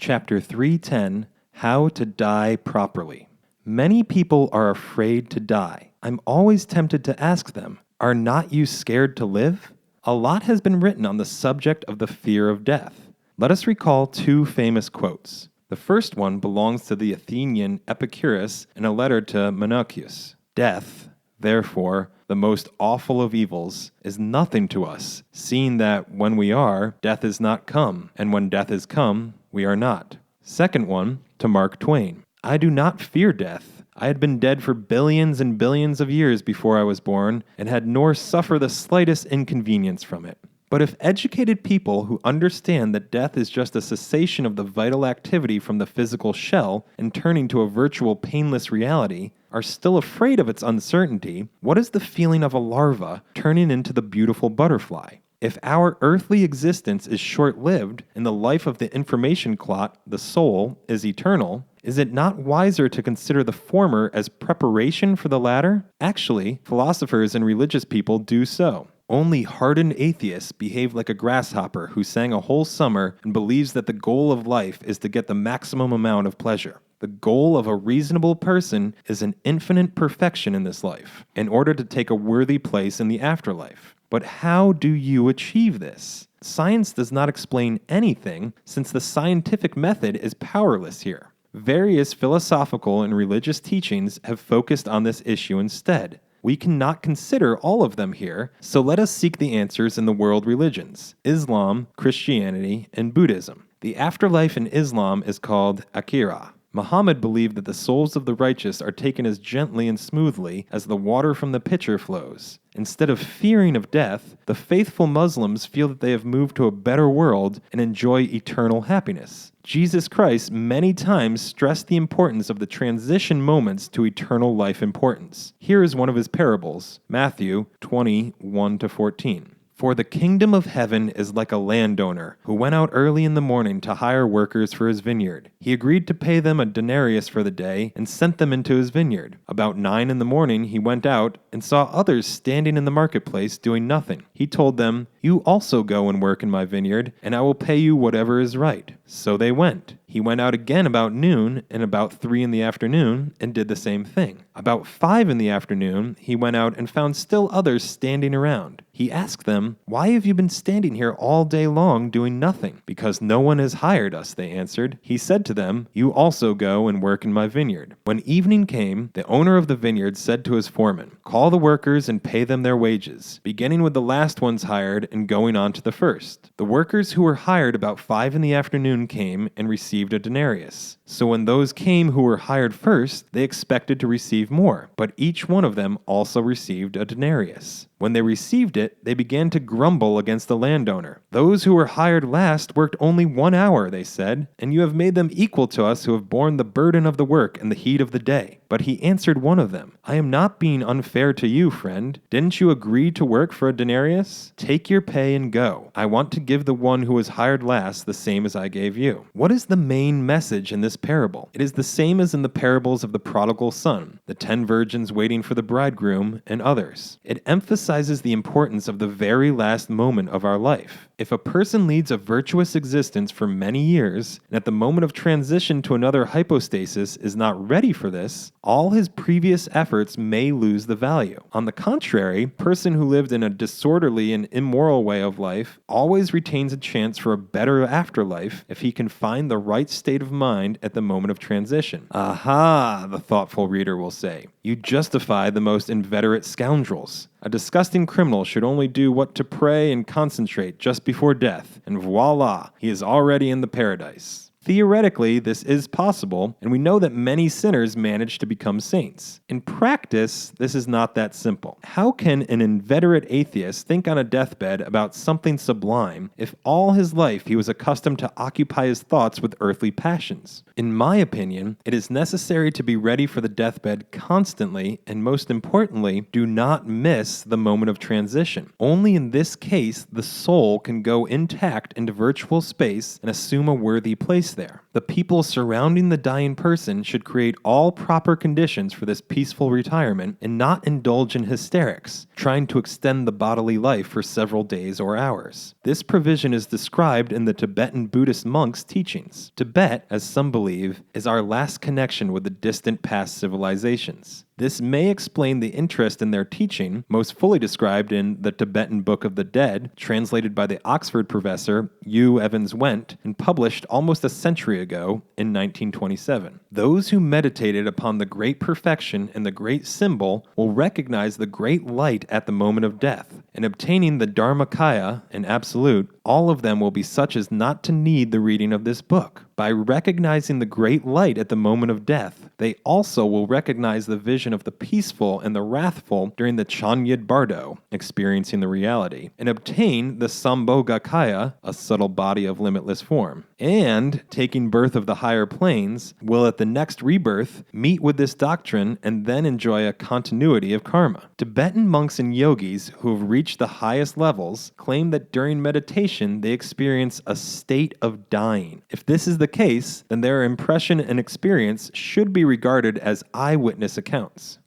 Chapter 310, How to Die Properly. Many people are afraid to die. I'm always tempted to ask them, are not you scared to live? A lot has been written on the subject of the fear of death. Let us recall two famous quotes. The first one belongs to the Athenian Epicurus in a letter to Menocius. Death, therefore, the most awful of evils, is nothing to us, seeing that when we are, death is not come, and when death is come, we are not. Second one, to Mark Twain. I do not fear death. I had been dead for billions and billions of years before I was born, and had nor suffer the slightest inconvenience from it. But if educated people who understand that death is just a cessation of the vital activity from the physical shell and turning to a virtual painless reality, are still afraid of its uncertainty, what is the feeling of a larva turning into the beautiful butterfly? If our earthly existence is short-lived and the life of the information clot, the soul, is eternal, is it not wiser to consider the former as preparation for the latter? Actually, philosophers and religious people do so. Only hardened atheists behave like a grasshopper who sang a whole summer and believes that the goal of life is to get the maximum amount of pleasure. The goal of a reasonable person is an infinite perfection in this life, in order to take a worthy place in the afterlife. But how do you achieve this? Science does not explain anything, since the scientific method is powerless here. Various philosophical and religious teachings have focused on this issue instead. We cannot consider all of them here, so let us seek the answers in the world religions: Islam, Christianity, and Buddhism. The afterlife in Islam is called Akhirah. Muhammad believed that the souls of the righteous are taken as gently and smoothly as the water from the pitcher flows. Instead of fearing of death, the faithful Muslims feel that they have moved to a better world and enjoy eternal happiness. Jesus Christ many times stressed the importance of the transition moments to eternal life importance. Here is one of his parables, Matthew 20:1-14. For the kingdom of heaven is like a landowner who went out early in the morning to hire workers for his vineyard. He agreed to pay them a denarius for the day and sent them into his vineyard. About 9 in the morning he went out and saw others standing in the marketplace doing nothing. He told them, "You also go and work in my vineyard, and I will pay you whatever is right." So they went. He went out again about noon and about 3 in the afternoon and did the same thing. About 5 in the afternoon, he went out and found still others standing around. He asked them, "Why have you been standing here all day long doing nothing?" "Because no one has hired us," they answered. He said to them, "You also go and work in my vineyard." When evening came, the owner of the vineyard said to his foreman, "Call the workers and pay them their wages, beginning with the last ones hired and going on to the first." The workers who were hired about 5 in the afternoon came and received a denarius. So when those came who were hired first, they expected to receive more, but each one of them also received a denarius. When they received it, they began to grumble against the landowner. "Those who were hired last worked only 1 hour," they said, "and you have made them equal to us who have borne the burden of the work and the heat of the day." But he answered one of them, "I am not being unfair to you, friend. Didn't you agree to work for a denarius? Take your pay and go. I want to give the one who was hired last the same as I gave you." What is the main message in this parable? It is the same as in the parables of the prodigal son, the 10 virgins waiting for the bridegroom, and others. It emphasizes the importance of the very last moment of our life. If a person leads a virtuous existence for many years, and at the moment of transition to another hypostasis is not ready for this, all his previous efforts may lose the value. On the contrary, a person who lived in a disorderly and immoral way of life always retains a chance for a better afterlife if he can find the right state of mind at the moment of transition. Aha, the thoughtful reader will say. You justify the most inveterate scoundrels. A disgusting criminal should only do what to pray and concentrate just before death, and voila, he is already in the paradise. Theoretically, this is possible, and we know that many sinners manage to become saints. In practice, this is not that simple. How can an inveterate atheist think on a deathbed about something sublime if all his life he was accustomed to occupy his thoughts with earthly passions? In my opinion, it is necessary to be ready for the deathbed constantly, and most importantly, do not miss the moment of transition. Only in this case, the soul can go intact into virtual space and assume a worthy place place there. The people surrounding the dying person should create all proper conditions for this peaceful retirement and not indulge in hysterics, trying to extend the bodily life for several days or hours. This provision is described in the Tibetan Buddhist monks' teachings. Tibet, as some believe, is our last connection with the distant past civilizations. This may explain the interest in their teaching, most fully described in the Tibetan Book of the Dead, translated by the Oxford professor Hugh Evans Went and published almost a century ago in 1927. Those who meditated upon the great perfection and the great symbol will recognize the great light at the moment of death. In obtaining the Dharmakaya and Absolute, all of them will be such as not to need the reading of this book. By recognizing the great light at the moment of death, they also will recognize the vision of the peaceful and the wrathful during the Chanyad Bardo, experiencing the reality, and obtain the Sambhogakaya, a subtle body of limitless form. And, taking birth of the higher planes, will at the next rebirth meet with this doctrine and then enjoy a continuity of karma. Tibetan monks and yogis who have reached the highest levels claim that during meditation they experience a state of dying. If this is the case, then their impression and experience should be regarded as eyewitness accounts.